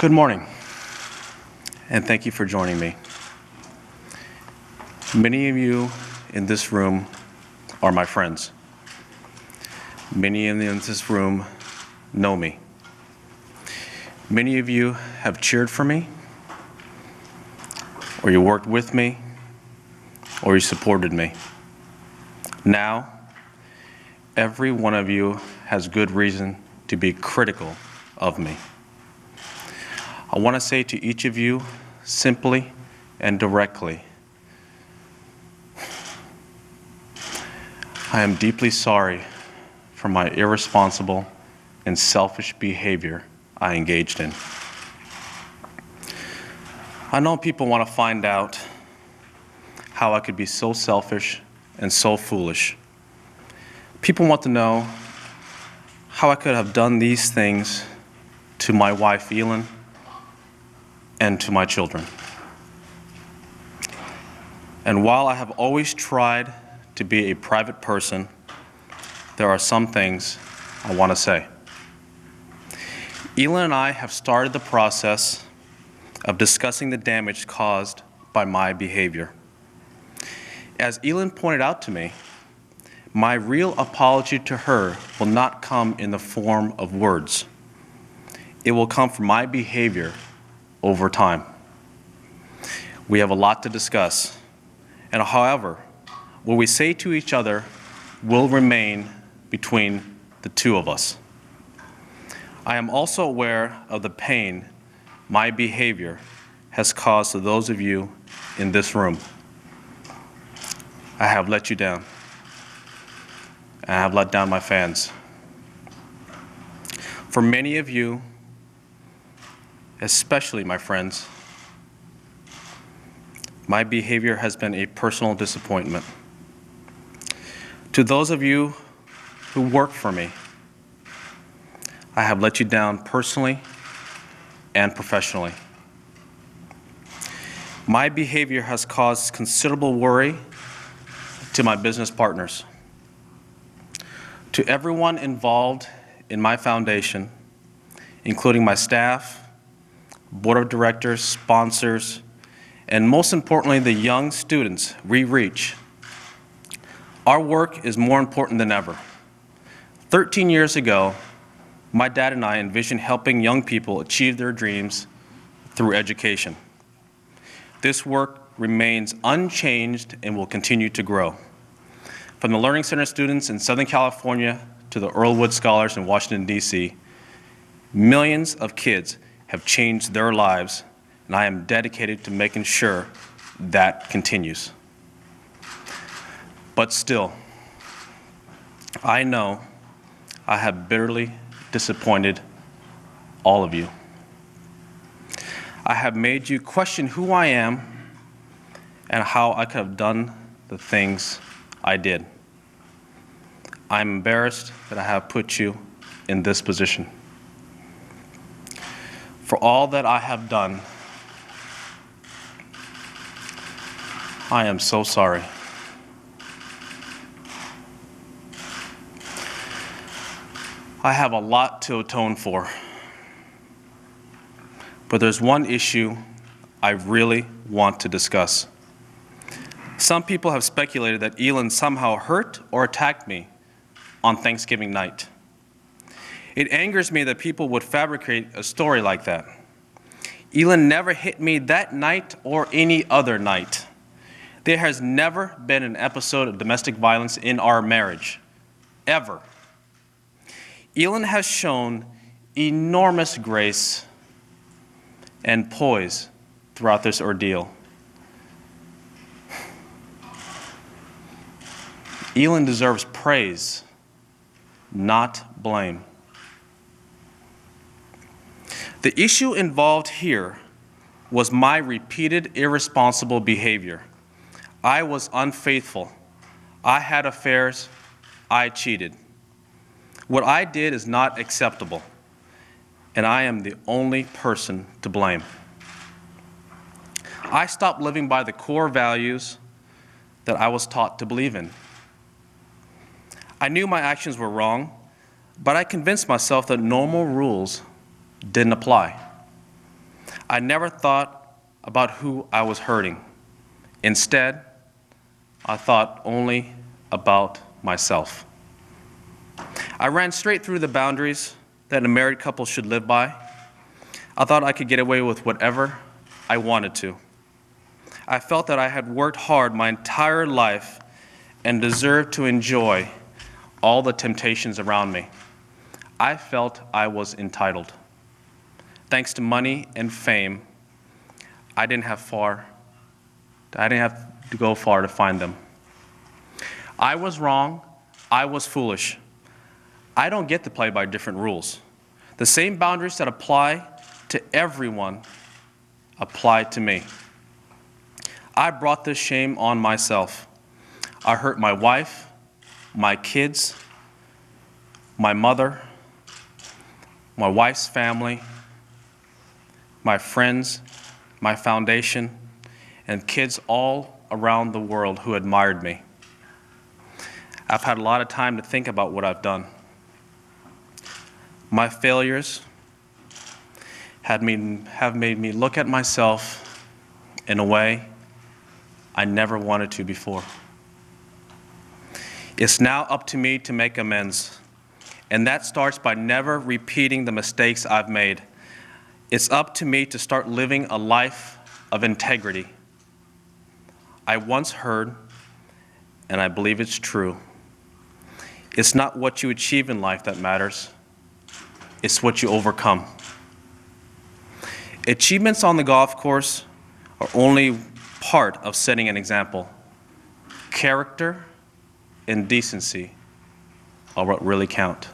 Good morning, and thank you for joining me. Many of you in this room are my friends. Many of you in this room know me. Many of you have cheered for me, or you worked with me, or you supported me. Now, every one of you has good reason to be critical of me. I want to say to each of you, simply and directly, I am deeply sorry for my irresponsible and selfish behavior I engaged in. I know people want to find out how I could be so selfish and so foolish. People want to know how I could have done these things to my wife, Elin, and to my children. And while I have always tried to be a private person, there are some things I want to say. Elin and I have started the process of discussing the damage caused by my behavior. As Elin pointed out to me, my real apology to her will not come in the form of words. It will come from my behavior over time. We have a lot to discuss, and however, what we say to each other will remain between the two of us. I am also aware of the pain my behavior has caused to those of you in this room. I have let you down. I have let down my fans. For many of you, especially my friends, my behavior has been a personal disappointment. To those of you who work for me, I have let you down personally and professionally. My behavior has caused considerable worry to my business partners. To everyone involved in my foundation, including my staff, board of directors, sponsors, and most importantly, the young students we reach, our work is more important than ever. 13 years ago, my dad and I envisioned helping young people achieve their dreams through education. This work remains unchanged and will continue to grow. From the Learning Center students in Southern California to the Earl Wood Scholars in Washington, D.C., millions of kids have changed their lives, and I am dedicated to making sure that continues. But still, I know I have bitterly disappointed all of you. I have made you question who I am and how I could have done the things I did. I'm embarrassed that I have put you in this position. For all that I have done, I am so sorry. I have a lot to atone for, but there's one issue I really want to discuss. Some people have speculated that Elin somehow hurt or attacked me on Thanksgiving night. It angers me that people would fabricate a story like that. Elin never hit me that night or any other night. There has never been an episode of domestic violence in our marriage, ever. Elin has shown enormous grace and poise throughout this ordeal. Elin deserves praise, not blame. The issue involved here was my repeated irresponsible behavior. I was unfaithful. I had affairs. I cheated. What I did is not acceptable, and I am the only person to blame. I stopped living by the core values that I was taught to believe in. I knew my actions were wrong, but I convinced myself that normal rules didn't apply. I never thought about who I was hurting. Instead, I thought only about myself. I ran straight through the boundaries that a married couple should live by. I thought I could get away with whatever I wanted to. I felt that I had worked hard my entire life and deserved to enjoy all the temptations around me. I felt I was entitled. Thanks to money and fame, I didn't have to go far to find them. I was wrong. I was foolish. I don't get to play by different rules. The same boundaries that apply to everyone apply to me. I brought this shame on myself. I hurt my wife, my kids, my mother, my wife's family, my friends, my foundation, and kids all around the world who admired me. I've had a lot of time to think about what I've done. My failures have made me look at myself in a way I never wanted to before. It's now up to me to make amends, and that starts by never repeating the mistakes I've made. It's up to me to start living a life of integrity. I once heard, and I believe it's true, it's not what you achieve in life that matters, it's what you overcome. Achievements on the golf course are only part of setting an example. Character and decency are what really count.